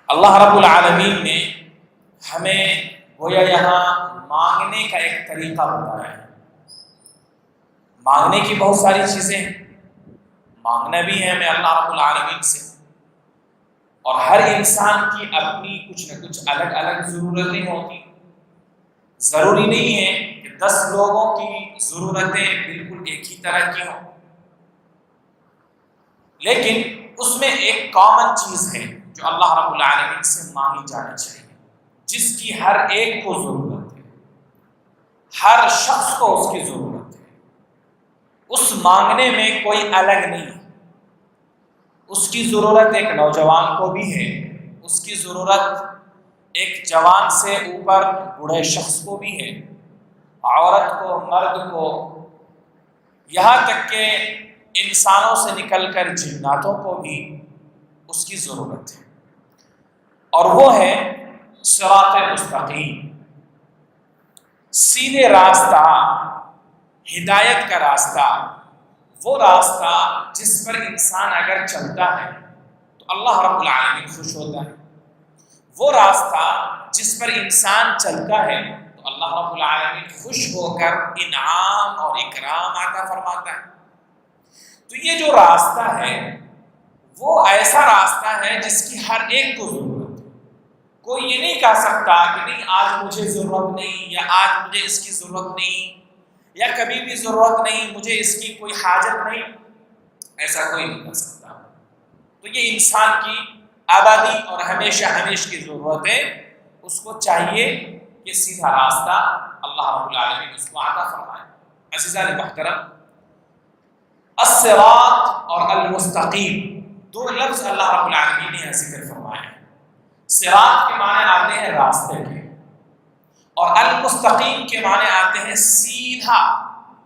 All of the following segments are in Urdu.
اللہ رب العالمین نے ہمیں گویا یہاں مانگنے کا ایک طریقہ بتایا ہے۔ مانگنے کی بہت ساری چیزیں ہیں، مانگنا بھی ہے ہمیں اللہ رب العالمین سے، اور ہر انسان کی اپنی کچھ نہ کچھ الگ الگ ضرورتیں ہوتی۔ ضروری نہیں ہے کہ 10 لوگوں کی ضرورتیں بالکل ایک ہی طرح کی ہوں، لیکن اس میں ایک کامن چیز ہے جو اللہ رب العالمین سے مانگی جانی چاہیے، جس کی ہر ایک کو ضرورت ہے، ہر شخص کو اس کی ضرورت ہے۔ اس مانگنے میں کوئی الگ نہیں ہے۔ اس کی ضرورت ایک نوجوان کو بھی ہے، اس کی ضرورت ایک جوان سے اوپر بوڑھے شخص کو بھی ہے، عورت کو، مرد کو، یہاں تک کہ انسانوں سے نکل کر جناتوں کو بھی اس کی ضرورت ہے، اور وہ ہے صراط مستقیم، سیدھے راستہ، ہدایت کا راستہ، وہ راستہ جس پر انسان اگر چلتا ہے تو اللہ رب العالمین خوش ہوتا ہے، وہ راستہ جس پر انسان چلتا ہے تو اللہ رب العالمین خوش ہو کر انعام اور اکرام عطا فرماتا ہے۔ تو یہ جو راستہ ہے وہ ایسا راستہ ہے جس کی ہر ایک کو ضرورت ہے۔ کوئی یہ نہیں کہہ سکتا کہ نہیں آج مجھے ضرورت نہیں، یا آج مجھے اس کی ضرورت نہیں، یا کبھی بھی ضرورت نہیں، مجھے اس کی کوئی حاجت نہیں، ایسا کوئی نہیں کر سکتا۔ تو یہ انسان کی آبادی اور ہمیشہ ہمیشہ کی ضرورت ہے، اس کو چاہیے کہ سیدھا راستہ اللہ رب العالمین اس کو عطا فرمائے۔ عزیزان محترم، الصراط اور المستقیم دو لفظ اللہ رب العالمین نے ذکر فرمائے ہیں۔ صراط کے معنی آتے ہیں راستے کے، اور المستقیم کے معنی آتے ہیں سیدھا،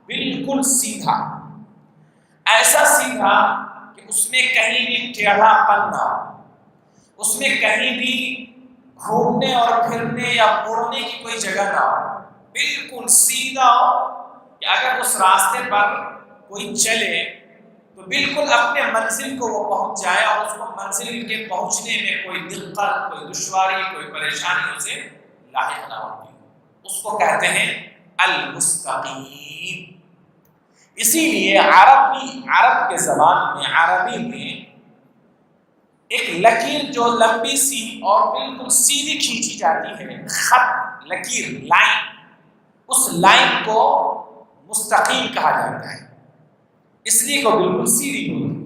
بالکل سیدھا، ایسا سیدھا کہ اس میں کہیں بھی ٹیڑھا پن نہ ہو، اس میں کہیں بھی گھومنے اور پھرنے یا مڑنے کی کوئی جگہ نہ ہو، بالکل سیدھا ہو کہ اگر اس راستے پر کوئی چلے تو بالکل اپنے منزل کو وہ پہنچ جائے، اور اس کو منزل کے پہنچنے میں کوئی دقت، کوئی دشواری، کوئی پریشانی اسے لاحق نہ ہوتی، اس کو کہتے ہیں المستقیم۔ اسی لیے عرب کے زبان میں، عربی میں ایک لکیر جو لمبی سی اور بالکل سیدھی کھینچی جاتی ہے، خط، لکیر، لائن، اس لائن کو مستقیم کہا جاتا ہے، اس لیے کو بالکل سیدھی ہوتی۔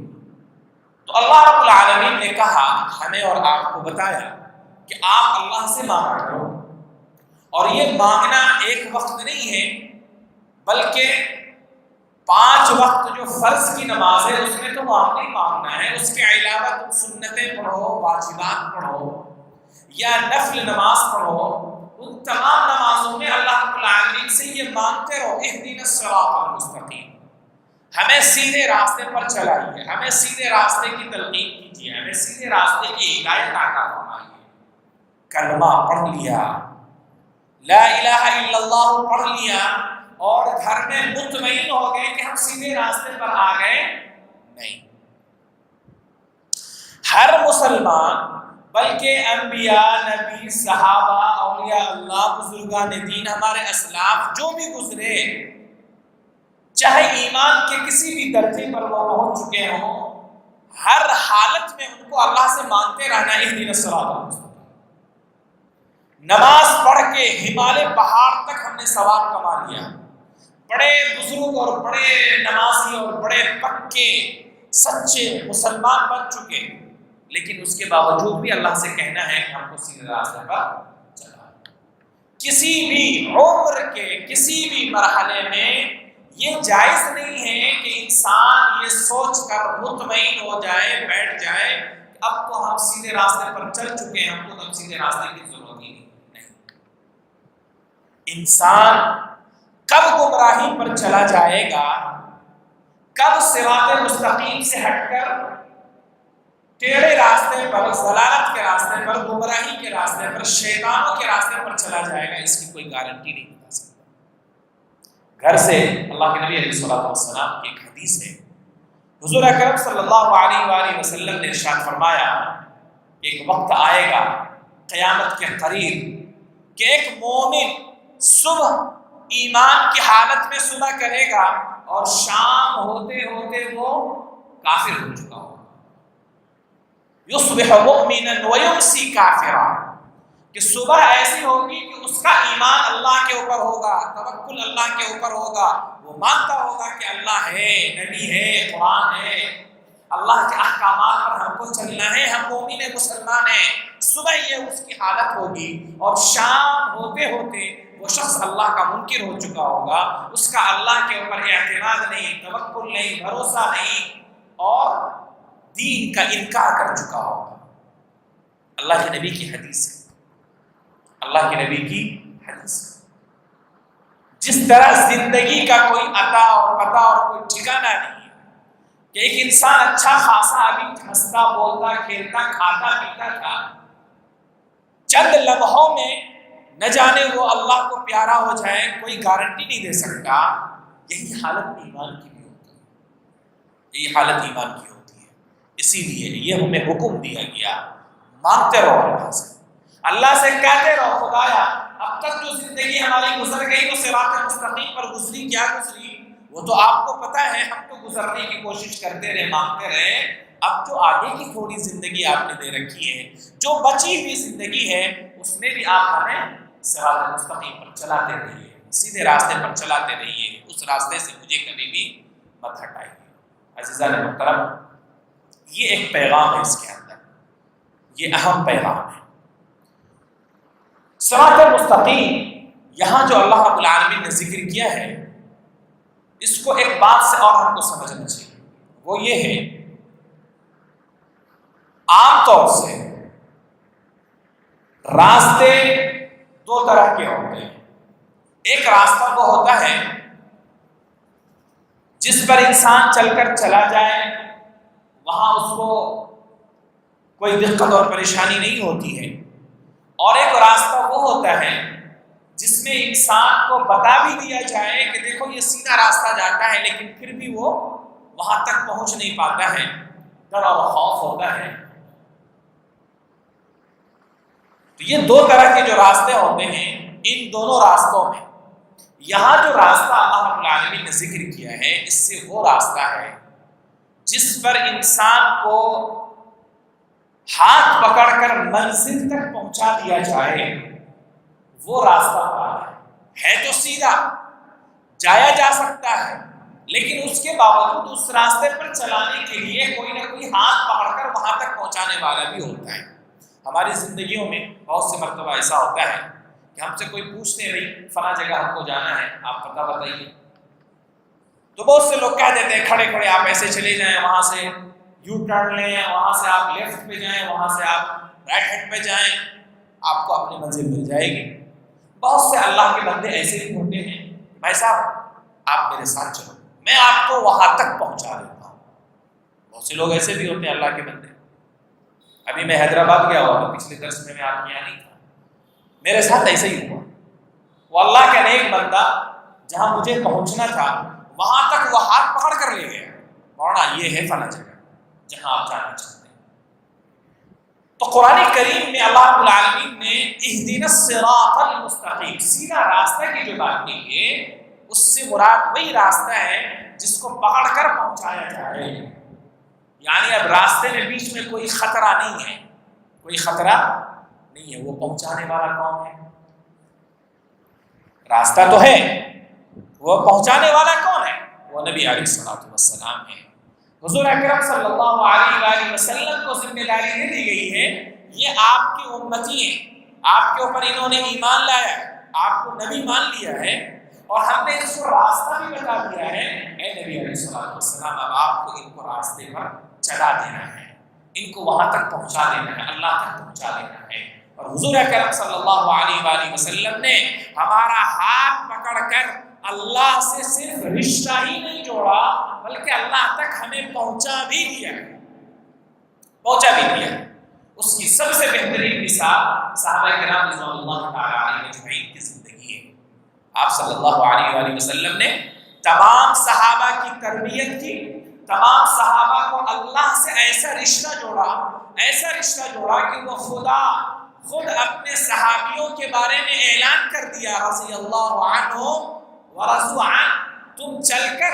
تو اللہ رب العالمین نے کہا، ہمیں اور آپ کو بتایا کہ آپ اللہ سے مانگا کرو، اور یہ مانگنا ایک وقت نہیں ہے، بلکہ 5 وقت جو فرض کی نماز ہے اس میں تو مانگنا ہی مانگنا ہے، اس کے علاوہ تم سنتیں پڑھو، واجبات پڑھو یا نفل نماز پڑھو، ان تمام نمازوں میں اللہ رب العالمین سے یہ مانگتے رہو، اہدنا الصراط المستقیم، ہمیں سیدھے راستے پر چلائیے، ہمیں سیدھے راستے کی تلقین کیجیے، ہمیں سیدھے راستے کی ہدایت عطا فرمائیے۔ کلمہ پڑھ لیا، لا الہ الا اللہ پڑھ لیا، اور گھر میں مطمئن ہو گئے کہ ہم سیدھے راستے پر آ گئے؟ نہیں۔ ہر مسلمان، بلکہ انبیاء، نبی، صحابہ، اولیاء اللہ، بزرگان دین، ہمارے اسلاف جو بھی گزرے، چاہے ایمان کے کسی بھی درجے پر وہ پہنچ چکے ہوں، ہر حالت میں ان کو اللہ سے مانگتے رہنا، اہدنا الصراط المستقیم۔ نماز پڑھ کے ہمالیہ پہاڑ تک ہم نے ثواب کما لیا، بڑے بزرگ اور بڑے نمازی اور بڑے پکے سچے مسلمان بن چکے، لیکن اس کے باوجود بھی اللہ سے کہنا ہے کہ ہم کو سیدھے راستے پر چلا۔ کسی بھی عمر کے کسی بھی مرحلے میں یہ جائز نہیں ہے کہ انسان یہ سوچ کر مطمئن ہو جائے، بیٹھ جائے کہ اب تو ہم سیدھے راستے پر چل چکے ہیں، ہم کو اب سیدھے راستے کی ضرورت ہی نہیں۔ انسان کب گمراہی پر چلا جائے گا، کب صراط مستقیم سے ہٹ کر ٹیڑھے راستے پر، ضلالت کے راستے پر، گمراہی کے راستے پر، شیطانوں کے راستے پر چلا جائے گا، اس کی کوئی گارنٹی نہیں بتا سکتا۔ گھر سے اللہ کے نبی علیہ الصلوۃ والسلام کی ایک حدیث ہے، حضور اکرم صلی اللہ علیہ وآلہ وسلم نے ارشاد فرمایا ایک وقت آئے گا قیامت کے قریب کہ ایک مومن صبح ایمان کی حالت میں صبح کرے گا اور شام ہوتے ہوتے وہ کافر ہو چکا ہوگا. یصبح مؤمنا ویمسی کافرا، کہ صبح ایسی ہوگی کہ اس کا ایمان اللہ کے اوپر ہوگا، توکل اللہ کے اوپر ہوگا، وہ مانتا ہوگا کہ اللہ ہے، نبی ہے، قرآن ہے، اللہ کے احکامات پر ہم کو چلنا ہے، ہم مومن مسلمان ہیں. صبح یہ اس کی حالت ہوگی اور شام ہوتے ہوتے وہ شخص اللہ کا منکر ہو چکا ہوگا، اس کا اللہ کے اوپر اعتماد نہیں، توکل نہیں، بھروسہ نہیں اور دین کا انکار کر چکا ہوگا. اللہ کے نبی کی حدیث ہے، اللہ کے نبی کی حدیث ہے. جس طرح زندگی کا کوئی عطا اور پتہ اور کوئی ٹھکانہ نہیں ہے کہ ایک انسان اچھا خاصا ابھی ہنستا بولتا کھیلتا کھاتا پیتا تھا، چند لمحوں میں نہ جانے وہ اللہ کو پیارا ہو جائے، کوئی گارنٹی نہیں دے سکتا. یہی حالت ایمان کی بھی ہوتی ہے، یہی حالت ایمان کی ہوتی ہے. اسی لیے یہ ہمیں حکم دیا گیا، مانگتے رہو اللہ سے، اللہ سے کہتے رہو خدایا اب تک جو زندگی ہماری گزر گئی وہ صراط مستقیم پر گزری، کیا گزری وہ تو آپ کو پتہ ہے، ہم تو گزرنے کی کوشش کرتے رہے، مانگتے رہے. اب جو آگے کی تھوڑی زندگی آپ نے دے رکھی ہے، جو بچی ہوئی زندگی ہے، اس میں بھی آپ ہمیں صراط مستقیم پر چلاتے رہیے، سیدھے راستے پر چلاتے رہیے، اس راستے سے مجھے کبھی بھی مت ہٹائیے. عزیزان محترم، یہ ایک پیغام ہے، اس کے اندر یہ اہم پیغام ہے. صراط مستقیم یہاں جو اللہ رب العالمین نے ذکر کیا ہے، اس کو ایک بات سے اور ہم کو سمجھنا چاہیے، وہ یہ ہے عام طور سے راستے دو طرح کے ہوتے ہیں. ایک راستہ وہ ہوتا ہے جس پر انسان چل کر چلا جائے، وہاں اس کو کوئی دقت اور پریشانی نہیں ہوتی ہے. اور ایک راستہ وہ ہوتا ہے جس میں انسان کو بتا بھی دیا جائے کہ دیکھو یہ سیدھا راستہ جاتا ہے، لیکن پھر بھی وہ وہاں تک پہنچ نہیں پاتا ہے، ڈر اور خوف ہوتا ہے. تو یہ دو طرح کے جو راستے ہوتے ہیں، ان دونوں راستوں میں یہاں جو راستہ اللہ رب العالمین نے ذکر کیا ہے، اس سے وہ راستہ ہے جس پر انسان کو ہاتھ پکڑ کر منزل تک پہنچا دیا جائے، وہ راستہ ہے تو سیدھا جایا جا سکتا ہے، لیکن اس کے باوجود اس راستے پر چلانے کے لیے کوئی نہ کوئی ہاتھ پکڑ کر وہاں تک پہنچانے والا بھی ہوتا ہے. ہماری زندگیوں میں بہت سے مرتبہ ایسا ہوتا ہے کہ ہم سے کوئی پوچھتے نہیں فلاں جگہ ہم کو جانا ہے، آپ پتہ بتائیے، تو بہت سے لوگ کہہ دیتے ہیں کھڑے کھڑے آپ ایسے چلے جائیں، وہاں سے یو ٹرن لیں، وہاں سے آپ لیفٹ پہ جائیں، وہاں سے آپ رائٹ ہینڈ پہ جائیں، آپ کو اپنی منزل مل جائے گی. بہت سے اللہ کے بندے ایسے ہی ہوتے ہیں، بھائی صاحب آپ میرے ساتھ چلو، میں آپ کو وہاں تک پہنچا دیتا ہوں. بہت سے لوگ ایسے بھی ہوتے ہیں اللہ کے بندے. ابھی میں حیدرآباد گیا ہوا، پچھلے درس میں آپ کے یہاں نہیں تھا، میرے ساتھ ایسے ہی ہوا. وہ اللہ کا نیک بندہ جہاں مجھے پہنچنا تھا وہاں تک وہ ہاتھ پکڑ کر لے گیا، مولانا یہ ہے فلاں جگہ جہاں آپ جانا چاہتے ہیں. تو قرآن کریم میں اللہ رب العالمین نے اہدنا الصراط المستقیم، سیدھا راستہ کی جو بات کی ہے، اس سے مراد وہی راستہ ہے جس کو پکڑ کر پہنچایا جائے. یعنی اب راستے میں بیچ میں کوئی خطرہ نہیں ہے، کوئی خطرہ نہیں ہے. وہ پہنچانے والا کون ہے؟ راستہ تو ہے، وہ پہنچانے والا کون ہے؟ وہ نبی علیہ الصلوۃ والسلام ہے. حضور اکرم صلی اللہ علیہ وآلہ وسلم کو ذمہ داری دے دی گئی ہے، یہ آپ کی امتی ہیں، آپ کے اوپر انہوں نے ایمان لایا ہے، آپ کو نبی مان لیا ہے، اور ہم نے اس کو راستہ بھی بتا دیا ہے. اے نبی علیہ الصلوۃ والسلام، اب آپ کو ان کو راستے پر چلا دینا ہے، ان کو وہاں تک پہنچا دینا ہے، اللہ تک پہنچا دینا ہے. اور حضور اکرم صلی اللہ علیہ وآلہ وسلم نے ہمارا ہاتھ پکڑ کر اللہ سے صرف رشتہ ہی نہیں جوڑا، بلکہ اللہ تک ہمیں پہنچا بھی دیا، پہنچا بھی دیا. اس کی سب سے بہترین مثال صحابہ کرام رضوان اللہ تعالی علیہم اجمعین کی زندگی ہے. آپ صلی اللہ علیہ وآلہ وسلم نے تمام صحابہ کی تربیت کی، تمام صحابہ کو اللہ سے ایسا رشتہ جوڑا کہ وہ خدا خود اپنے صحابیوں کے بارے میں اعلان کر دیا رضی اللہ عنہ ورضوا عنہ، تم چل کر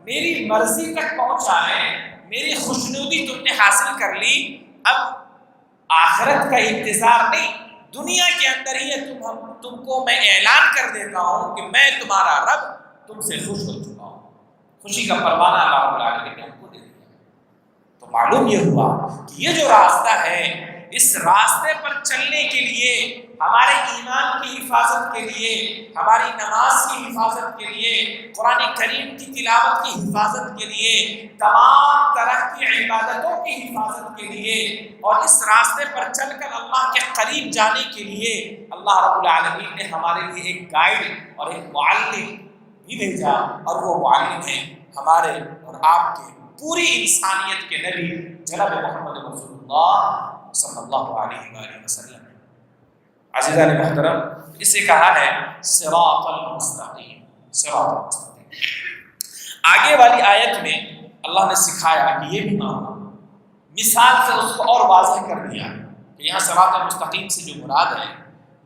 میری مرضی تک پہنچائے، میری خوشنودی تم نے حاصل کر لی، اب آخرت کا انتظار نہیں، دنیا کے اندر ہی تم کو میں اعلان کر دیتا ہوں کہ میں تمہارا رب تم سے خوش ہو چکا ہوں۔ خوشی کا پروانہ اللہ رب العالمین نے ہم کو دے دیا۔ تو معلوم یہ ہوا کہ یہ جو راستہ ہے، اس راستے پر چلنے کے لیے، ہمارے ایمان کی حفاظت کے لیے، ہماری نماز کی حفاظت کے لیے، قرآن کریم کی تلاوت کی حفاظت کے لیے، تمام طرح کی عبادتوں کی حفاظت کے لیے، اور اس راستے پر چل کر اللہ کے قریب جانے کے لیے اللہ رب العالمین نے ہمارے لیے ایک گائیڈ اور ایک معلم بھی بھیجا، اور وہ معلم ہے ہمارے اور آپ کے پوری انسانیت کے نبی جناب محمد رسول اللہ صلی اللہ علیہ وآلہ وسلم۔ عزیزان محترم، اسے کہا ہے صراط المستقیم، صراط المستقیم۔ آگے والی آیت میں اللہ نے سکھایا کہ یہ بھی مانو، مثال سے اس کو اور واضح کر دیا کہ یہاں صراط المستقیم سے جو مراد ہے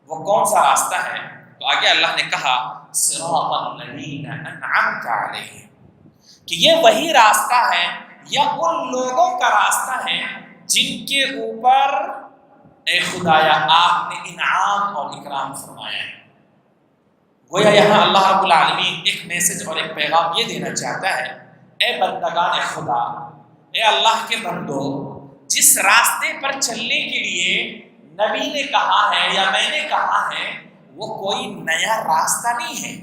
وہ کون سا راستہ ہے۔ تو آگے اللہ نے کہا صراط الذین انعمت علیہم، کہ یہ وہی راستہ ہے یا ان لوگوں کا راستہ ہے جن کے اوپر اے خدایا آپ نے انعام اور اکرام فرمایا ہے۔ گویا یہاں اللہ رب العالمین ایک میسج اور ایک پیغام یہ دینا چاہتا ہے، اے بندگان خدا، اے اللہ کے بندو، جس راستے پر چلنے کے لیے نبی نے کہا ہے یا میں نے کہا ہے، وہ کوئی نیا راستہ نہیں ہے،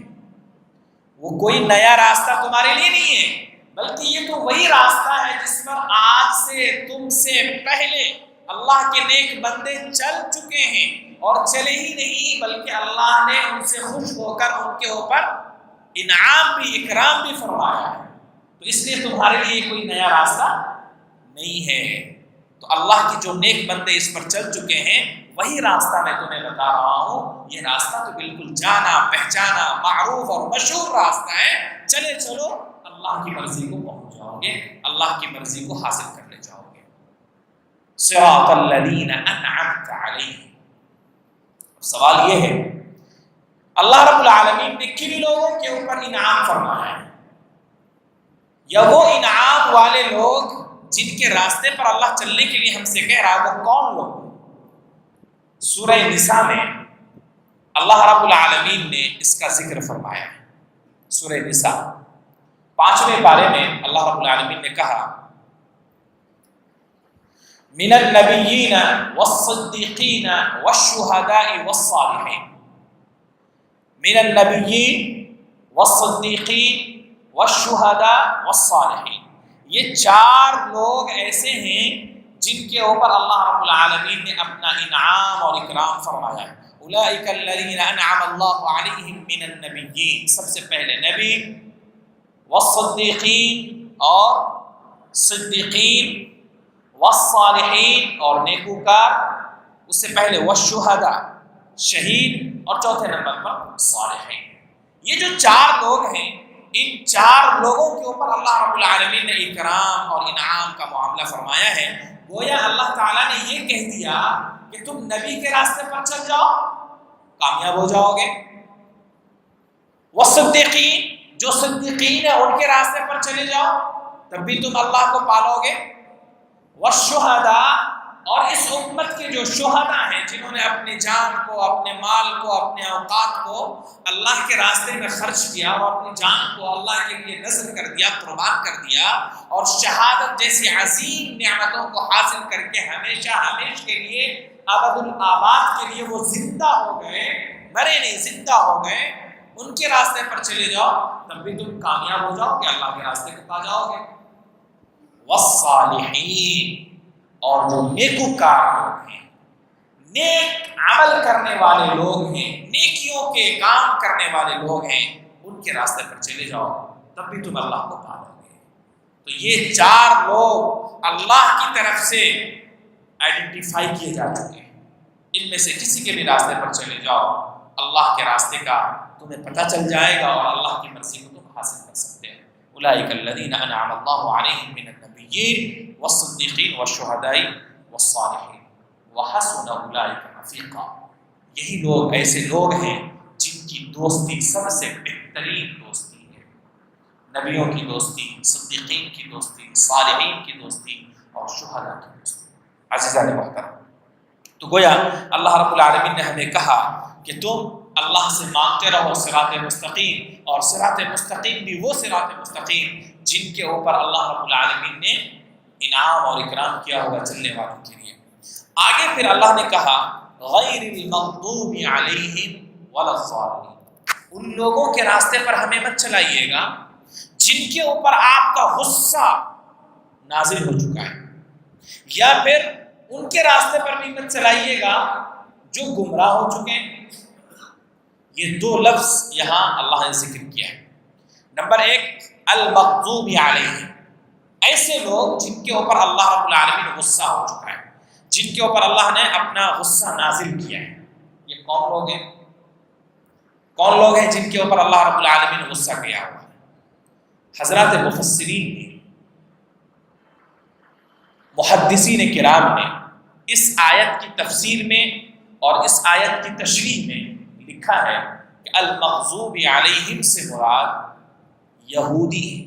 وہ کوئی نیا راستہ تمہارے لیے نہیں ہے، بلکہ یہ تو وہی راستہ ہے جس پر آج سے تم سے پہلے اللہ کے نیک بندے چل چکے ہیں، اور چلے ہی نہیں بلکہ اللہ نے ان سے خوش ہو کر ان کے اوپر انعام بھی اکرام بھی فرمایا ہے۔ تو اس لیے تمہارے لیے کوئی نیا راستہ نہیں ہے۔ تو اللہ کے جو نیک بندے اس پر چل چکے ہیں وہی راستہ میں تمہیں بتا رہا ہوں۔ یہ راستہ تو بالکل جانا پہچانا معروف اور مشہور راستہ ہے، چلے چلو اللہ کی مرضی کو پہنچ جاؤ گے، اللہ کی مرضی کو حاصل کر لے جاؤ گے۔ صراط الذین انعمت علیہم۔ سوال یہ ہے، اللہ رب العالمین نے کن لوگوں کے اوپر انعام فرمایا ہے؟ یا وہ انعام والے لوگ جن کے راستے پر اللہ چلنے کے لیے ہم سے کہہ رہا ہے وہ کون لوگ؟ سورہ نساء میں اللہ رب العالمین نے اس کا ذکر فرمایا ہے۔ سورہ نساء 5ویں پارے میں اللہ رب العالمین نے کہا من النبیین والصدیقین والشہداء والصالحین، من النبیین والصدیقین والشہداء والصالحین، یہ 4 لوگ ایسے ہیں جن کے اوپر اللہ رب العالمین نے اپنا انعام اور اکرام فرمایا ہے۔ اولئک الذین انعم اللہ علیہم من النبیین، سب سے پہلے نبی، والصدیقین اور صدیقین، والصالحین اور نیکوکار، اس سے پہلے والشہداء شہید، اور چوتھے نمبر پر صالحین۔ یہ جو 4 لوگ ہیں، ان 4 لوگوں کے اوپر اللہ رب العالمین نے اکرام اور انعام کا معاملہ فرمایا ہے۔ گویا اللہ تعالیٰ نے یہ کہہ دیا کہ تم نبی کے راستے پر چل جاؤ کامیاب ہو جاؤ گے، والصدیقین، جو صدیقین ہیں ان کے راستے پر چلے جاؤ تب بھی تم اللہ کو پالو گے، والشہداء، اور اس امت کے جو شہداء ہیں جنہوں نے اپنے جان کو، اپنے مال کو، اپنے اوقات کو اللہ کے راستے میں خرچ کیا اور اپنی جان کو اللہ کے لیے نذر کر دیا، قربان کر دیا، اور شہادت جیسی عظیم نعمتوں کو حاصل کر کے ہمیشہ ہمیشہ کے لیے ابد الآباد کے لیے وہ زندہ ہو گئے، مرے نہیں زندہ ہو گئے، ان کے راستے پر چلے جاؤ تب بھی تم کامیاب ہو جاؤ گے، اللہ کے راستے کو پا جاؤ گے۔ والصالحین، اور جو نیکوکار لوگ ہیں، نیک عمل کرنے والے لوگ ہیں، نیکیوں کے کام کرنے والے لوگ ہیں، ان کے راستے پر چلے جاؤ تب بھی تم اللہ کو پالو گے۔ تو یہ 4 لوگ اللہ کی طرف سے آئیڈینٹیفائی کیے جا چکے ہیں، ان میں سے کسی کے بھی راستے پر چلے جاؤ اللہ کے راستے کا تمہیں پتہ چل جائے گا اور اللہ کی مرضی کو تم حاصل کر سکتے ہیں۔ اولئک الذین انعم اللہ علیہم من النبیین والصدیقین والشہداء والصالحین وحسن اولئک رفیقا. یہی لوگ ایسے لوگ ہیں جن کی دوستی سب سے بہترین دوستی ہے. نبیوں کی دوستی، صدیقین کی دوستی، صالحین کی دوستی اور شہداء کی دوستی. عزیزان محترم، تو گویا اللہ رب العالمین نے ہمیں کہا کہ تم اللہ سے مانگتے رہو صراط مستقیم، اور صراط مستقیم بھی وہ صراط مستقیم جن کے اوپر اللہ رب العالمین نے انعام اور اکرام کیا ہوگا چلنے والوں کے لیے. آگے پھر اللہ نے کہا غیر المغضوب علیہم ولا الضالین، ان لوگوں کے راستے پر ہمیں مت چلائیے گا جن کے اوپر آپ کا غصہ نازل ہو چکا ہے، یا پھر ان کے راستے پر بھی مت چلائیے گا جو گمراہ ہو چکے ہیں. یہ دو لفظ یہاں اللہ نے ذکر کیا ہے. نمبر ایک المغضوب علیہم، ایسے لوگ جن کے اوپر اللہ رب العالمین غصہ ہو چکا ہے، جن کے اوپر اللہ نے اپنا غصہ نازل کیا ہے. یہ کون لوگ ہیں؟ کون لوگ ہیں جن کے اوپر اللہ رب العالمین نے غصہ کیا ہوا ہے؟ حضرات مفسرین نے، محدثین کرام نے اس آیت کی تفسیر میں اور اس آیت کی تشریح میں لکھا ہے کہ المغضوب علیہم سے مراد یہودی ہے.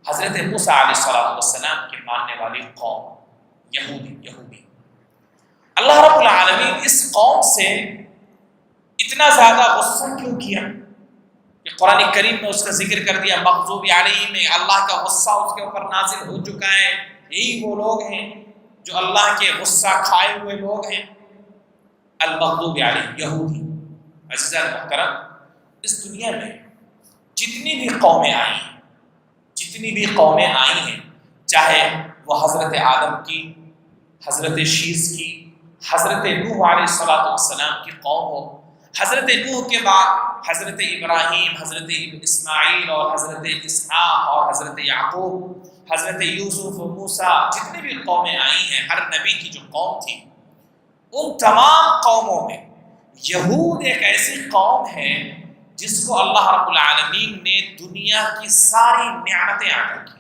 حضرت موسیٰ علیہ السلام کے ماننے والی قوم یہودی. اللہ رب العالمین اس قوم سے اتنا زیادہ غصہ کیوں کیا کہ قرآن کریم میں اس کا ذکر کر دیا مغضوب علیہم میں اللہ کا غصہ اس کے اوپر نازل ہو چکا ہے. یہی وہ لوگ ہیں جو اللہ کے غصہ کھائے ہوئے لوگ ہیں. المغضوب علیہم یہودی. عزیزان محترم، اس دنیا میں جتنی بھی قومیں آئی ہیں، چاہے وہ حضرت آدم کی، حضرت شیس کی، حضرت نوح علیہ السلام کی قوم ہو، حضرت نوح کے بعد حضرت ابراہیم، حضرت اسماعیل اور حضرت اسحاق اور حضرت یعقوب، حضرت یوسف و موسیٰ، جتنی بھی قومیں آئی ہیں، ہر نبی کی جو قوم تھی، ان تمام قوموں میں یہود ایک ایسی قوم ہے جس کو اللہ رب العالمین نے دنیا کی ساری نعمتیں عطا کی.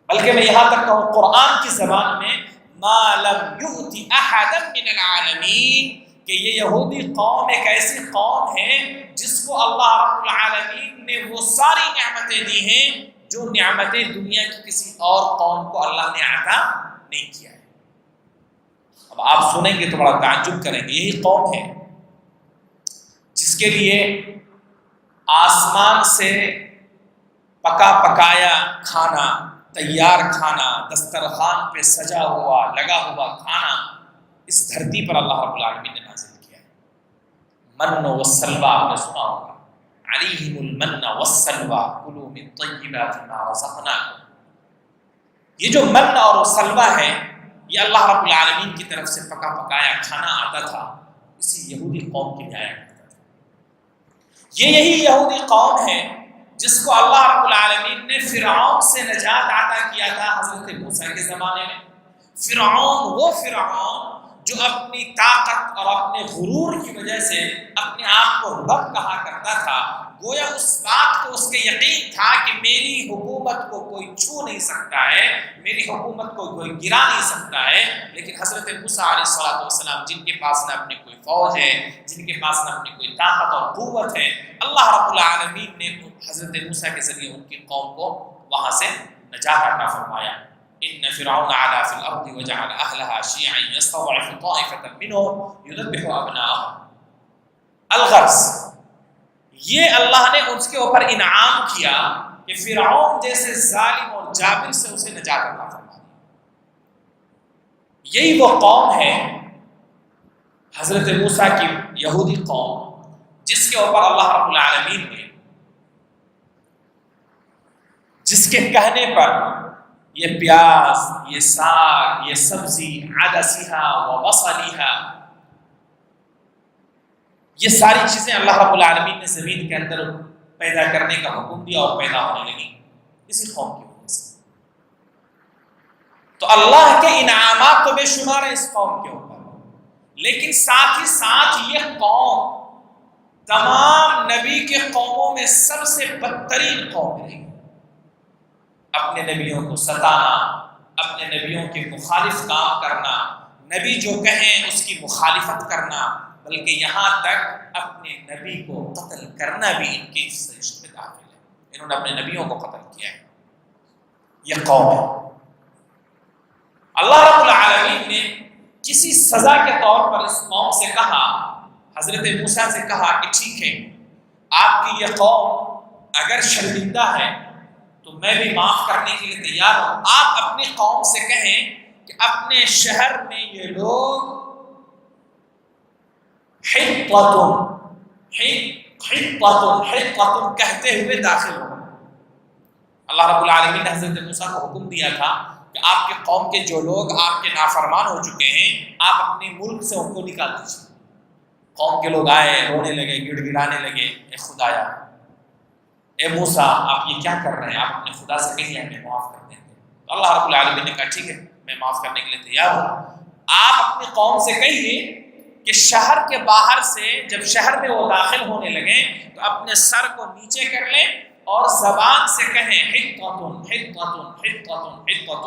بلکہ میں یہاں تک کہوں قرآن کی زبان میں ما لم یؤت احدا من العالمین، کہ یہ یہودی قوم ایک ایسی قوم ہے جس کو اللہ رب العالمین نے وہ ساری نعمتیں دی ہیں جو نعمتیں دنیا کی کسی اور قوم کو اللہ نے عطا نہیں کیا ہے. اب آپ سنیں گے تو بڑا تعجب کریں گے. یہی قوم ہے جس کے لیے آسمان سے پکا پکایا کھانا، تیار کھانا، دسترخوان پہ سجا ہوا لگا ہوا کھانا اس دھرتی پر اللہ رب العالمین نے نازل کیا ہے. من والسلوى، آپ نے سنا ہوگا، علیہم المن والسلوى کلوا من طیبات ما رزقناکم. یہ جو من اور سلوہ ہے، یہ اللہ رب العالمین کی طرف سے پکا پکایا کھانا آتا تھا، اسی یہودی قوم کے لیے آیا کرتا تھا. یہی یہودی قوم ہے جس کو اللہ رب العالمین نے فرعون سے نجات عطا کیا تھا حضرت موسیٰ کے زمانے میں. فرعون، وہ فرعون جو اپنی طاقت اور اپنے غرور کی وجہ سے اپنے آپ کو رب کہا کرتا تھا، گویا اس بات کو اس کے یقین تھا کہ میری حکومت کو کوئی چھو نہیں سکتا ہے، میری حکومت کو کوئی گرا نہیں سکتا ہے. لیکن حضرت موسیٰ علیہ السلام جن کے پاس نہ اپنی کوئی فوج ہے، جن کے پاس نہ اپنی کوئی طاقت اور قوت ہے، اللہ رب العالمین نے حضرت موسیٰ کے ذریعے ان کی قوم کو وہاں سے نجات عطا فرمایا. ان فرعون علا فی الارض وجعل اہلها شیعا یستضعف طائفة منهم یذبح ابناءهم. الغرض یہ اللہ نے اس کے اوپر انعام کیا کہ فرعون جیسے ظالم اور جابر سے اسے نجات عطا فرما دی. یہی وہ قوم ہے حضرت موسیٰ کی یہودی قوم جس کے اوپر اللہ رب العالمین نے، جس کے کہنے پر یہ پیاز، یہ ساگ، یہ سبزی، عدسیہا و بصلیہا، یہ ساری چیزیں اللہ رب العالمین نے زمین کے اندر پیدا کرنے کا حکم دیا اور پیدا ہونے لگی اسی قوم کی وجہ سے. تو اللہ کے انعامات تو بے شمار ہیں اس قوم کے اوپر، لیکن ساتھ ہی ساتھ یہ قوم تمام نبی کے قوموں میں سب سے بدترین قوم رہی. اپنے نبیوں کو ستانا، اپنے نبیوں کے مخالف کام کرنا، نبی جو کہیں اس کی مخالفت کرنا، بلکہ یہاں تک اپنے نبی کو قتل کرنا بھی ان کی سرشت میں داخل ہے۔ انہوں نے اپنے نبیوں کو قتل کیا ہے۔ یہ قوم ہے۔ اللہ رب العالمین نے کسی سزا کے طور پر اس قوم سے کہا، حضرت موسیٰ سے کہا کہ ٹھیک ہے، آپ کی یہ قوم اگر شرمندہ ہے تو میں بھی معاف کرنے کے لیے تیار ہوں۔ آپ اپنی قوم سے کہیں کہ اپنے شہر میں یہ لوگ حطۃ کہتے ہوئے داخل ہوں۔ اللہ رب العالمین نے حضرت موسیٰ کو حکم دیا تھا کہ آپ کے قوم کے جو لوگ آپ کے نافرمان ہو چکے ہیں، آپ اپنے ملک سے ان کو نکال دیجیے۔ قوم کے لوگ آئے، رونے لگے، گڑ گڑانے لگے، اے خدایا، اے موسیٰ، آپ یہ کیا کر رہے ہیں؟ آپ اپنے خدا سے کہیے ہمیں معاف کر دیں گے۔ تو اللہ رب العالمین نے کہا ٹھیک ہے، میں معاف کرنے کے لیے تیار ہوں۔ آپ اپنی قوم سے کہیے کہ شہر کے باہر سے جب شہر میں وہ داخل ہونے لگیں تو اپنے سر کو نیچے کر لیں اور زبان سے کہیں حطۃ حطۃ حطۃ حطۃ،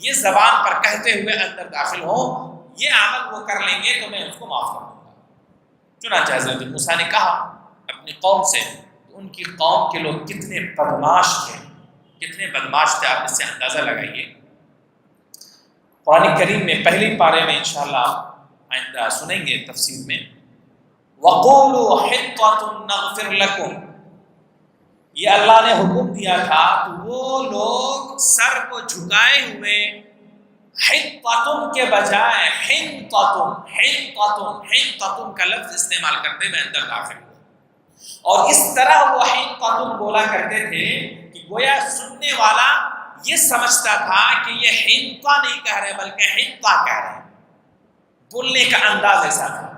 یہ زبان پر کہتے ہوئے اندر داخل ہوں۔ یہ عمل وہ کر لیں گے تو میں اس کو معاف کر دوں گا۔ چنانچہ حضرت موسیٰ نے کہا اپنی قوم سے، ان کی قوم کے لوگ کتنے بدماش تھے، کتنے بدماش تھے، آپ اس سے اندازہ لگائیے۔ قرآن کریم میں پہلی پارے میں انشاءاللہ آئندہ سنیں گے تفسیر میں، وَقُولُوا حِطَّةٌ نَغْفِرْ لَكُمْ، یہ اللہ نے حکم دیا تھا تو وہ لوگ سر کو جھکائے ہوئے حطۃ کے بجائے حنطۃ کا لفظ استعمال کرتے ہوئے اندر داخل ہوئے، اور اس طرح وہ حنطۃ بولا کرتے تھے کہ گویا سننے والا یہ سمجھتا تھا کہ یہ حنطہ نہیں کہہ رہے بلکہ حنطہ کہہ رہے ہیں۔ بولنے کا انداز ایسا تھا۔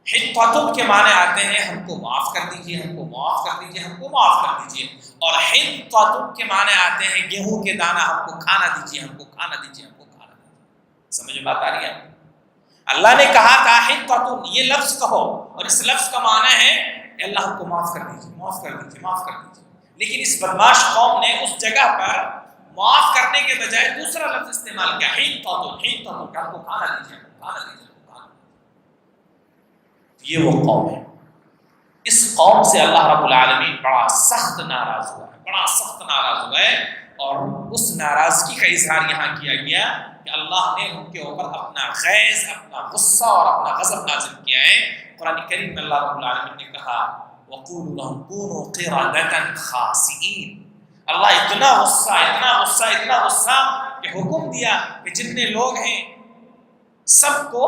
حنطۃ کے معنی آتے ہیں ہم کو معاف کر دیجیے، ہم کو معاف کر دیجیے، ہم کو معاف کر دیجیے، اور حنطۃ کے معنی آتے ہیں گیہوں کے دانہ، ہم کو کھانا دیجیے، ہم کو کھانا دیجیے، ہم کو کھانا دیجیے۔ سمجھ میں بات آ رہی ہے؟ اللہ نے کہا تھا حنطۃ، یہ لفظ کہو، اور اس لفظ کا معنی ہے اللہ ہم کو معاف کر دیجیے، معاف کر دیجیے، معاف کر دیجیے۔ لیکن اس بدماش قوم نے اس جگہ پر معاف کرنے کے بجائے دوسرا لفظ استعمال کیا، حنطۃ، ہم کو کھانا دیجیے، کھانا دیجیے۔ یہ وہ قوم ہے۔ اس قوم سے اللہ رب العالمین بڑا سخت ناراض ہوا ہے، بڑا سخت ناراض ہوا ہے، اور اس ناراضگی کا اظہار یہاں کیا گیا کہ اللہ نے ان کے اوپر اپنا غیظ، اپنا غصہ اور اپنا غضب نازل کیا ہے۔ قرآن کریم میں اللہ رب العالمین نے کہا وَقُولُوا لَهُمْ كُونُوا قِرَدَةً خَاسِئِينَ، اللہ اتنا غصہ، اتنا غصہ، اتنا غصہ کہ حکم دیا کہ جتنے لوگ ہیں سب کو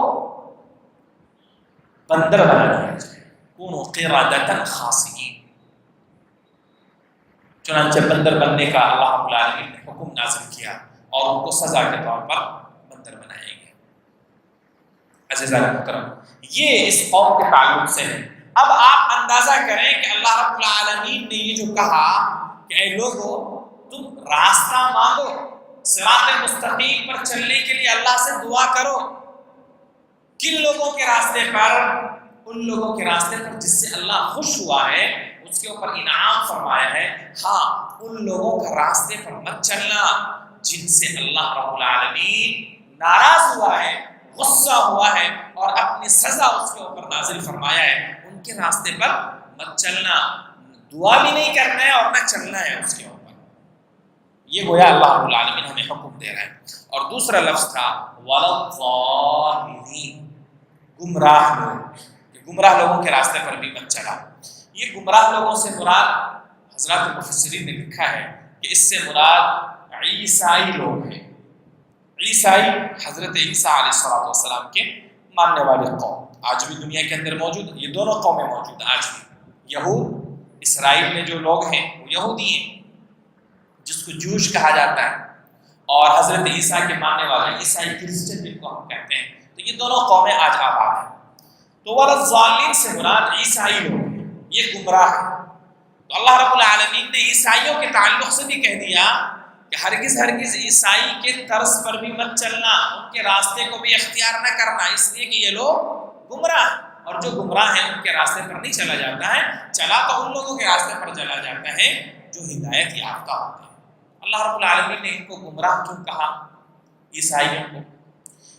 بندر بنا دیا جائے، کونوا قردۃ خاسئین۔ چنانچہ بندر بننے کا اللہ رب العالمین نے حکم نازل کیا اور ان کو سزا کے طور پر بندر بنائے گئے۔ عزیزان محترم، یہ اس قوم کے تعلق سے ہے۔ اب آپ اندازہ کریں کہ اللہ رب العالمین نے یہ جو کہا کہ اے لوگو تم راستہ مانگو، صراط مستقیم پر چلنے کے لیے اللہ سے دعا کرو، کن لوگوں کے راستے پر؟ ان لوگوں کے راستے پر جس سے اللہ خوش ہوا ہے، اس کے اوپر انعام فرمایا ہے۔ ہاں، ان لوگوں کا راستے پر مت چلنا جن سے اللہ رب العالمین ناراض ہوا ہے، غصہ ہوا ہے اور اپنی سزا اس کے اوپر نازل فرمایا ہے۔ ان کے راستے پر مت چلنا، دعا بھی نہیں کرنا ہے اور نہ چلنا ہے اس کے اوپر۔ یہ گویا اللہ رب العالمین ہمیں حکم دے رہا ہے۔ اور دوسرا لفظ تھا وَلَضَّالِّينَ، گمراہ لوگ، کہ گمراہ لوگوں کے راستے پر بھی مت چلا۔ یہ گمراہ لوگوں سے مراد حضرات مفسرین نے لکھا ہے کہ اس سے مراد عیسائی لوگ ہیں۔ عیسائی حضرت عیسیٰ علیہ السلام کے ماننے والے قوم آج بھی دنیا کے اندر موجود ہیں۔ یہ دونوں قومیں موجود ہیں آج بھی۔ یہود، اسرائیل میں جو لوگ ہیں وہ یہودی ہیں جس کو جوش کہا جاتا ہے، اور حضرت عیسیٰ کے ماننے والے عیسائی کرسچن جن کو ہم کہتے ہیں۔ تو یہ دونوں قومیں آج آباد ہیں۔ تو وَلَضَّالِّينَ سے مراد عیسائی لوگ ہیں، یہ گمراہ ہیں۔ تو اللہ رب العالمین نے عیسائیوں کے تعلق سے بھی کہہ دیا کہ ہرگز عیسائی کے طرز پر بھی مت چلنا، ان کے راستے کو بھی اختیار نہ کرنا، اس لیے کہ یہ لوگ گمراہ ہیں، اور جو گمراہ ہیں ان کے راستے پر نہیں چلا جاتا ہے۔ چلا تو ان لوگوں کے راستے پر چلا جاتا ہے جو ہدایت یافتہ ہوتے ہیں۔ اللہ رب العالمین نے ان کو گمراہ کیوں کہا؟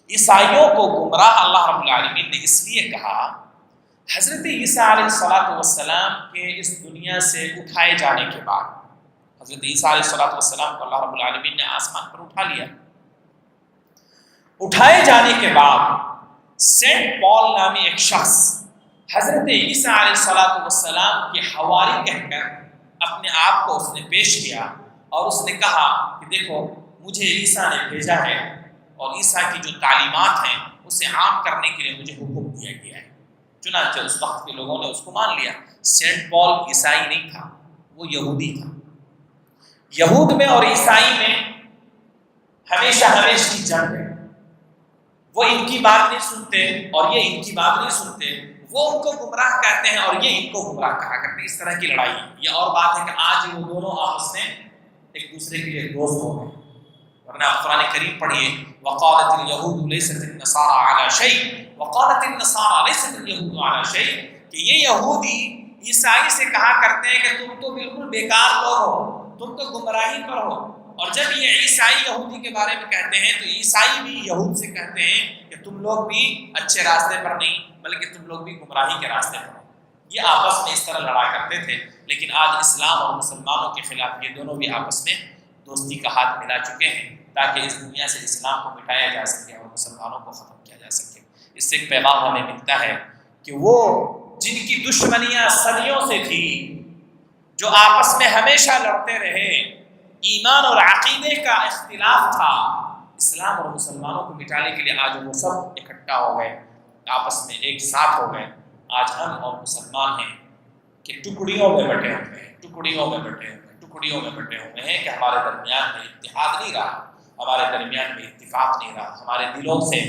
عیسائیوں کو گمراہ اللہ رب العالمین نے اس لیے کہا، حضرت عیسیٰ علیہ السلام کے اس دنیا سے اٹھائے جانے کے بعد، حضرت عیسیٰ علیہ السلام کو اللہ رب العالمین نے آسمان پر اٹھا لیا، اٹھائے جانے کے بعد سینٹ پال نامی ایک شخص حضرت عیسیٰ علیہ السلام کے حواری کہہ کر اپنے آپ کو اس نے پیش کیا اور اس نے کہا کہ دیکھو مجھے عیسیٰ نے بھیجا ہے اور عیسیٰ کی جو تعلیمات ہیں اسے عام کرنے کے لیے مجھے حکم دیا گیا ہے۔ چنانچہ اس وقت کے لوگوں نے اس کو مان لیا۔ سینٹ پال عیسائی نہیں تھا، وہ یہودی تھا۔ یہود میں اور عیسائی میں ہمیشہ کی جنگ ہے، وہ ان کی بات نہیں سنتے اور یہ ان کی بات نہیں سنتے، وہ ان کو گمراہ کہتے ہیں اور یہ ان کو گمراہ کہا کرتے ہیں۔ اس طرح کی لڑائی ہے۔ یہ اور بات ہے کہ آج وہ دونوں آپس میں ایک دوسرے کے لیے دوست ہو گئے، ورنہ آپ قرآن کریم پڑھیے، وقالت اليهود ليست النصارى على شيء وقالت النصارى ليست اليهود على شيء، کہ یہ یہودی عیسائی سے کہا کرتے ہیں کہ تم تو بالکل بیکار لوگ ہو، تم تو گمراہی پر ہو، اور جب یہ عیسائی یہودی کے بارے میں کہتے ہیں تو عیسائی بھی یہود سے کہتے ہیں کہ تم لوگ بھی اچھے راستے پر نہیں بلکہ تم لوگ بھی گمراہی کے راستے پر ہو۔ یہ آپس میں اس طرح لڑا کرتے تھے، لیکن آج اسلام اور مسلمانوں کے خلاف یہ دونوں بھی آپس میں دوستی کا ہاتھ ملا چکے ہیں تاکہ اس دنیا سے اسلام کو مٹایا جا سکے اور مسلمانوں کو ختم کیا جا سکے۔ اس سے ایک پیغام ہمیں ملتا ہے کہ وہ جن کی دشمنیاں صدیوں سے تھی، جو آپس میں ہمیشہ لڑتے رہے، ایمان اور عقیدے کا اختلاف تھا، اسلام اور مسلمانوں کو مٹانے کے لیے آج وہ سب اکٹھا ہو گئے، آپس میں ایک ساتھ ہو گئے۔ آج ہم اور مسلمان ہیں کہ ٹکڑیوں میں بٹے ہوئے ہیں، ٹکڑیوں میں بٹے ہوئے ہیں کہ ہمارے درمیان میں اتحاد نہیں رہا، ہمارے درمیان میں اتفاق نہیں رہا، ہمارے دلوں سے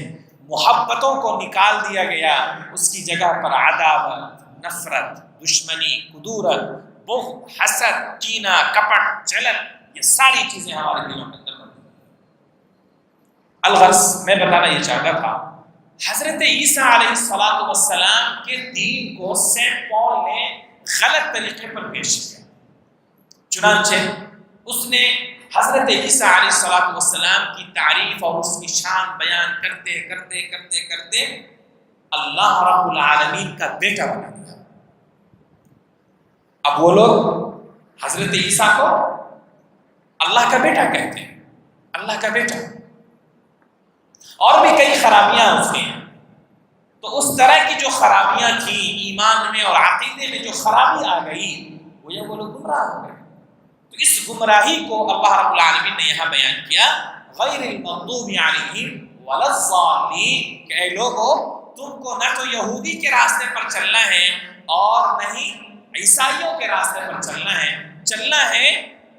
محبتوں کو نکال دیا گیا، اس کی جگہ پر عداوت، نفرت، دشمنی، کدورت، بغض، حسد، کینہ، کپٹ، جلن، یہ ساری چیزیں ہمارے دلوں کے اندر موجود ہیں۔ الغرض میں بتانا یہ چاہتا تھا، حضرت عیسیٰ علیہ السلام کے دین کو سینٹ پال نے غلط طریقے پر پیش کیا، چنانچہ اس نے حضرت عیسیٰ علیہ السلام کی تعریف اور اس کی شان بیان کرتے کرتے کرتے کرتے اللہ رب العالمین کا بیٹا بنا دیا۔ اب وہ لوگ حضرت عیسیٰ کو اللہ کا بیٹا کہتے ہیں، اللہ کا بیٹا، اور بھی کئی خرابیاں اس میں ہیں۔ تو اس طرح کی جو خرابیاں تھیں ایمان میں اور عقیدے میں، جو خرابی آ گئی، وہ لوگ گمراہ ہو گئے۔ تو اس گمراہی کو اللہ رب العالمین نے یہاں بیان کیا، غیر المغضوب علیہم ولا الضالین، کہ اے لوگو تم کو نہ تو یہودی کے راستے پر چلنا ہے اور نہ ہی عیسائیوں کے راستے پر چلنا ہے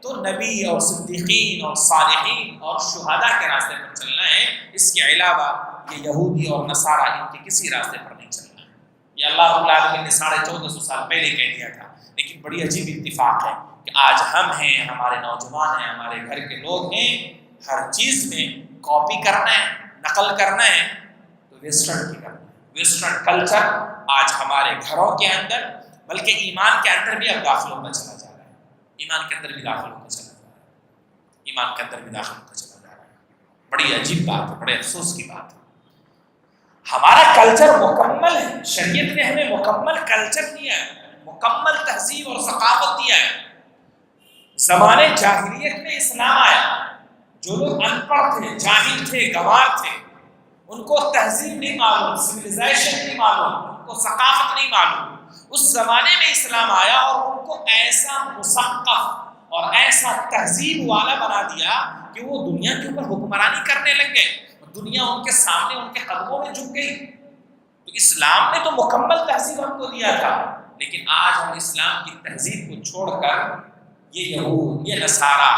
تو نبی اور صدیقین اور صالحین اور شہداء کے راستے پر چلنا ہے، اس کے علاوہ یہ یہودی اور نصارہ ان کے کسی راستے پر نہیں چلنا ہے۔ یہ اللہ رب العالمین نے 1450 سال پہلے کہہ دیا تھا، لیکن بڑی عجیب اتفاق ہے کہ آج ہم ہیں، ہمارے نوجوان ہیں، ہمارے گھر کے لوگ ہیں، ہر چیز میں کاپی کرنا ہے، نقل کرنا ہے تو ویسٹرن کی کرنا ہے۔ ویسٹرن کلچر آج ہمارے گھروں کے اندر بلکہ ایمان کے اندر بھی اب داخل ہوتا چلا جا رہا ہے، ایمان کے اندر بھی داخل ہوتا چلا جا رہا ہے۔ بڑی عجیب بات ہے، بڑے افسوس کی بات ہے۔ ہمارا کلچر مکمل ہے، شریعت نے ہمیں مکمل کلچر دیا ہے، مکمل تہذیب اور ثقافت دیا ہے۔ زمانے جاہلیت میں اسلام آیا، جو لوگ ان پڑھ تھے، جاہل تھے، گنوار تھے، ان کو تہذیب نہیں معلوم، سویلائزیشن نہیں معلوم، ان کو ثقافت نہیں معلوم، اس زمانے میں اسلام آیا اور ان کو ایسا مثقف اور ایسا تہذیب والا بنا دیا کہ وہ دنیا کے اوپر حکمرانی کرنے لگ گئے، دنیا ان کے سامنے ان کے قدموں میں جھک گئی۔ تو اسلام نے تو مکمل تہذیب ہم کو دیا تھا، لیکن آج ہم اسلام کی تہذیب کو چھوڑ کر یہ یہود، یہ نصارہ،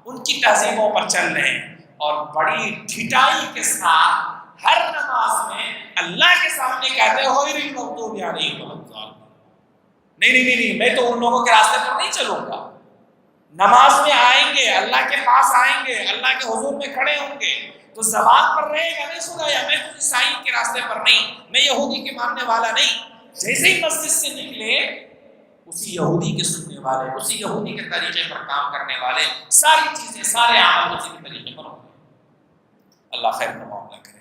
ان کی تہذیبوں پر چل رہے ہیں، اور بڑی ڈھٹائی کے ساتھ ہر نماز میں اللہ کے سامنے کہتے ہیں غیر المغضوب علیہم ولا الضالین۔ نہیں، میں تو ان لوگوں کے راستے پر نہیں چلوں گا۔ نماز میں آئیں گے، اللہ کے پاس آئیں گے، اللہ کے حضور میں کھڑے ہوں گے تو زبان پر رہے گا نہیں خدایا میں تو عیسائی کے راستے پر نہیں، میں یہودی کے ماننے والا نہیں۔ جیسے ہی مسجد سے نکلے اسی یہودی کے سننے والے، اسی یہودی کے طریقے پر کام کرنے والے، ساری چیزیں، سارے عمل اسی کے طریقے پر ہوں گے۔ اللہ خیر کا معاملہ کرے۔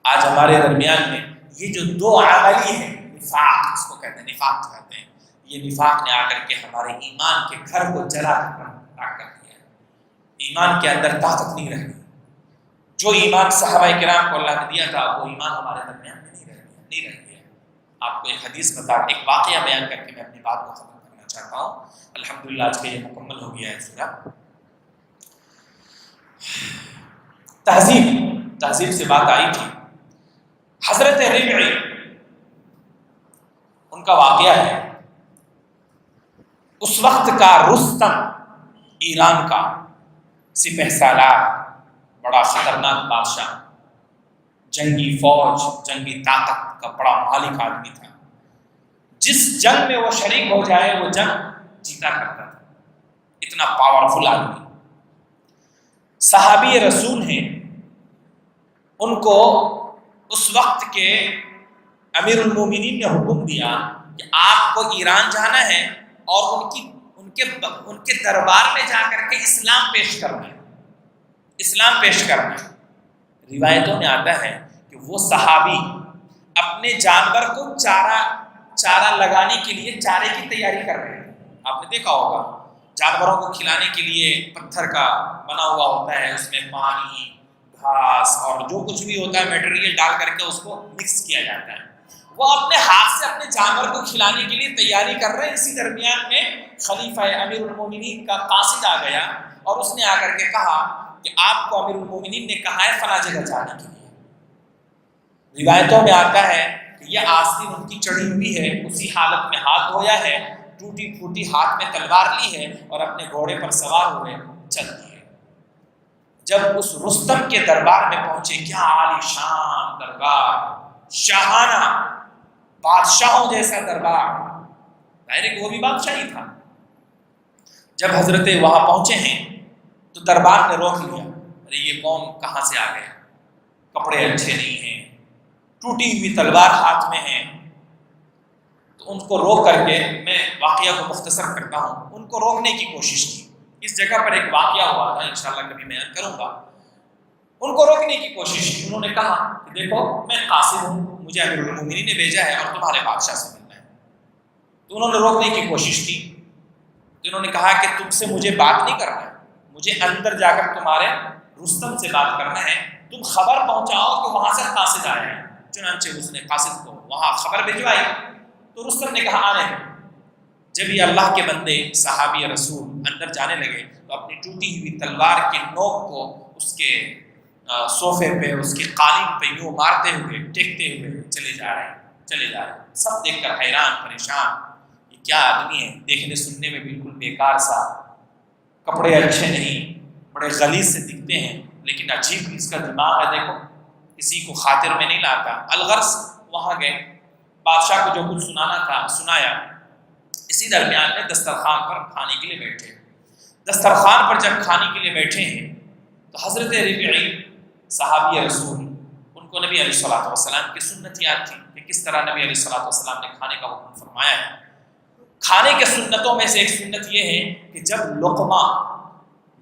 آج ہمارے درمیان میں یہ جو دو عملی ہے، نفاق اس کو کہتے ہیں، نفاق کہتے ہیں، یہ نفاق نے آ کر کے ہمارے ایمان کے گھر کو جلا کر دیا ہے۔ ایمان کے اندر طاقت نہیں رہ گئی۔ جو ایمان صحابہ کرام کو اللہ نے دیا تھا وہ ایمان ہمارے درمیان میں نہیں رہ گیا۔ آپ کو ایک حدیث ایک واقعہ بیان کر کے میں اپنی بات کو ختم کرنا چاہتا ہوں۔ الحمدللہ آج کے یہ مکمل ہو گیا ہے سورہ۔ تہذیب سے بات آئی تھی۔ حضرت ربعی ان کا واقعہ ہے، اس وقت کا رستم ایران کا سپہ سالار، بڑا خطرناک بادشاہ، جنگی فوج، جنگی طاقت کا بڑا مالک آدمی تھا۔ جس جنگ میں وہ شریک ہو جائے وہ جنگ جیتا کرتا تھا، اتنا پاورفل آدمی۔ صحابی رسول ہیں، ان کو اس وقت کے امیر المومنین نے حکم دیا کہ آپ کو ایران جانا ہے اور ان کے دربار میں جا کر کے اسلام پیش کرنا ہے، اسلام پیش کرنا ہے۔ روایتوں میں آتا ہے کہ وہ صحابی اپنے جانور کو چارہ لگانے کے لیے چارے کی تیاری کر رہے ہیں۔ آپ نے دیکھا ہوگا جانوروں کو کھلانے کے لیے پتھر کا بنا ہوا ہوتا ہے، اس میں پانی، گھاس اور جو کچھ بھی ہوتا ہے میٹیریل ڈال کر کے اس کو مکس کیا جاتا ہے۔ وہ اپنے ہاتھ سے اپنے جانور کو کھلانے کے لیے تیاری کر رہے ہیں۔ اسی درمیان میں خلیفہ امیر المومنین کا قاصد آ گیا اور اس نے آ کر کے کہا کہ آپ کو امیر المومنین نے کہا ہے فلاں جگہ جانے کے لیے۔ روایتوں میں آتا ہے کہ یہ آستین ان کی چڑھی ہوئی ہے، اسی حالت میں ہاتھ دھویا ہے، ٹوٹی پھوٹی ہاتھ میں تلوار لی ہے اور اپنے گھوڑے پر سوار ہوئے چل دیے۔ جب اس رستم کے دربار میں پہنچے، کیا عالی شان دربار، شاہانہ، بادشاہوں جیسا دربار، ظاہر ہے کہ وہ بھی بادشاہ ہی تھا۔ جب حضرت وہاں پہنچے ہیں تو دربار نے روک لیا، ارے یہ قوم کہاں سے آ گئے، کپڑے اچھے نہیں ہیں، ٹوٹی ہوئی تلوار ہاتھ میں ہے۔ تو ان کو روک کر کے، میں واقعہ کو مختصر کرتا ہوں، ان کو روکنے کی کوشش کی۔ اس جگہ پر ایک واقعہ ہوا تھا، انشاءاللہ کبھی بیان کروں گا۔ ان کو روکنے کی کوشش کی، انہوں نے کہا کہ دیکھو میں قاصد ہوں، مجھے امیر المومنین نے بھیجا ہے اور تمہارے بادشاہ سے ملنا ہے۔ تو انہوں نے روکنے کی کوشش کی، تو انہوں نے کہا کہ تم سے مجھے بات نہیں کرنا ہے، مجھے اندر جا کر تمہارے رستم سے بات کرنا ہے، تم خبر پہنچاؤ کہ وہاں سے قاصد آئے ہیں۔ چنانچہ اس نے قاصد کو وہاں خبر بھجوائی، تو رستم نے کہا آنے دو۔ جب یہ اللہ کے بندے صحابی رسول اندر جانے لگے تو اپنی ٹوٹی ہوئی تلوار کے نوک کو اس کے صوفے پہ، اس کے قالین پہ یوں مارتے ہوئے، ٹیکتے ہوئے چلے جا رہے ہیں۔ سب دیکھ کر حیران پریشان، یہ کیا آدمی ہے، دیکھنے سننے میں بالکل بیکار سا، کپڑے اچھے نہیں، بڑے غلیظ سے دکھتے ہیں، لیکن عجیب اس کا دماغ ہے، دیکھو کسی کو خاطر میں نہیں لاتا۔ الغرض وہاں گئے، بادشاہ کو جو کچھ سنانا تھا سنایا۔ اسی درمیان میں دسترخوان پر کھانے کے لیے بیٹھے۔ دسترخوان پر جب کھانے کے لیے بیٹھے ہیں تو حضرت ربعی صحابی رسول، ان کو نبی علیہ الصلوۃ والسلام کی سنت یاد تھی کہ کس طرح نبی علیہ الصلوۃ والسلام نے کھانے کا حکم فرمایا ہے۔ کھانے کے سنتوں میں سے ایک سنت یہ ہے کہ جب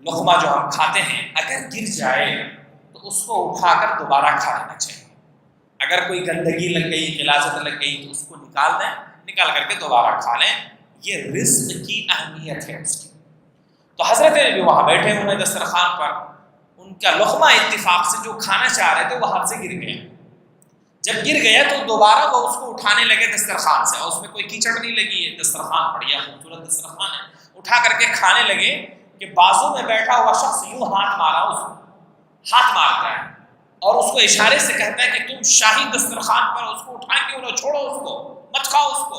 لقمہ جو ہم کھاتے ہیں اگر گر جائے تو اس کو اٹھا کر دوبارہ کھا لینا چاہیے۔ اگر کوئی گندگی لگ گئی، غلاظت لگ گئی تو اس کو نکال دیں، نکال کر کے دوبارہ کھا لیں، یہ رزق کی اہمیت ہے اس کی۔ تو حضرت نبی وہاں بیٹھے ہوئے دسترخوان پر، ان کا لقمہ اتفاق سے جو کھانا چاہ رہے تھے وہ ہاتھ سے گر گیا۔ جب گر گیا تو دوبارہ وہ اس کو اٹھانے لگے دسترخوان سے، اور اس میں کوئی کیچڑ نہیں لگی ہے، دسترخوان بڑھیا خوبصورت دسترخوان ہے، اٹھا کر کے کھانے لگے کہ بازو میں بیٹھا ہوا شخص یوں ہاتھ مارا، اس کو ہاتھ مارتا ہے اور اس کو اشارے سے کہتا ہے کہ تم شاہی دسترخوان پر اس کو اٹھا کے انہوں چھوڑو، اس کو مت کھاؤ اس کو۔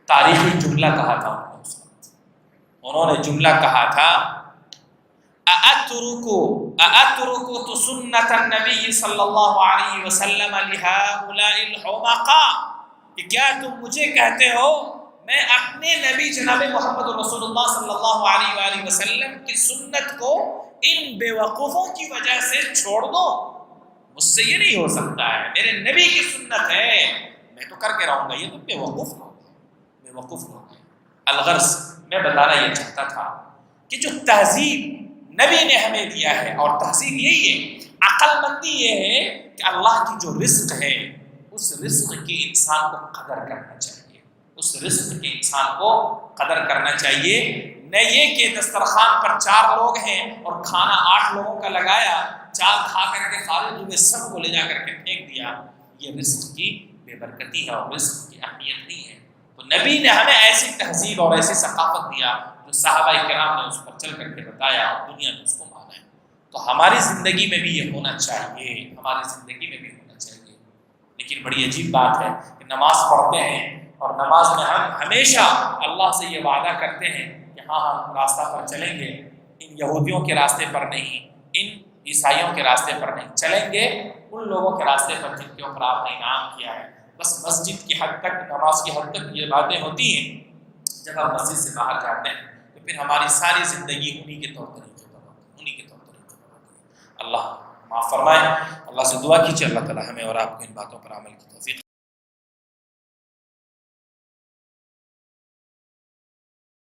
تاریخی جملہ کہا تھا انہوں نے جملہ کہا تھا اَأَتْرُكُ سُنَّةَ النَّبِيِّ صلی اللہ علیہ وسلم لِهَؤُلَاءِ الْحُمَقَاءِ، کہ کیا تم مجھے کہتے ہو میں اپنے نبی جناب محمد رسول اللہ صلی اللہ علیہ وآلہ وسلم کی سنت کو ان بے وقوفوں کی وجہ سے چھوڑ دو؟ مجھ سے یہ نہیں ہو سکتا ہے، میرے نبی کی سنت ہے، میں تو کر کے رہوں گا، یہ تم بے وقوف ہو۔ بے وقوف لوگ ہیں۔ الغرض میں بتانا یہ چاہتا تھا کہ جو تہذیب نبی نے ہمیں دیا ہے، اور تہذیب یہی ہے، عقل مندی یہ ہے کہ اللہ کی جو رزق ہے اس رزق کی انسان کو قدر کرنا چاہیے، اس رزق کی انسان کو قدر کرنا چاہیے، نہ یہ کہ دسترخوان پر 4 لوگ ہیں اور کھانا 8 لوگوں کا لگایا، 4 کھا کر کے فارغ ہوئے، سب کو لے جا کر کے پھینک دیا۔ یہ رزق کی بے برکتی ہے اور رزق کی اہمیت نہیں ہے۔ تو نبی نے ہمیں ایسی تہذیب اور ایسی ثقافت دیا جو صحابہ کرام نے اس پر چل کر کے بتایا اور دنیا نے اس کو مانا ہے۔ تو ہماری زندگی میں بھی یہ ہونا چاہیے، ہماری زندگی میں بھی ہونا چاہیے۔ لیکن بڑی عجیب بات ہے کہ نماز پڑھتے ہیں اور نماز میں ہم ہمیشہ اللہ سے یہ وعدہ کرتے ہیں کہ ہاں ہم راستہ پر چلیں گے، ان یہودیوں کے راستے پر نہیں، ان عیسائیوں کے راستے پر نہیں، چلیں گے ان لوگوں کے راستے پر جن کے اوپر آپ نے انعام کیا ہے۔ بس مسجد کی حد تک، نماز کی حد تک یہ باتیں ہوتی ہیں، جب ہم مسجد سے باہر جاتے ہیں تو پھر ہماری ساری زندگی انہی کے طور طریقے پر ہوتی ہے، انہی کے طور طریقے پر ہوتی ہے۔ اللہ معاف فرمائے۔ اللہ سے دعا کیجیے اللہ تعالی ہمیں اور آپ کو ان باتوں پر عمل کی توفیق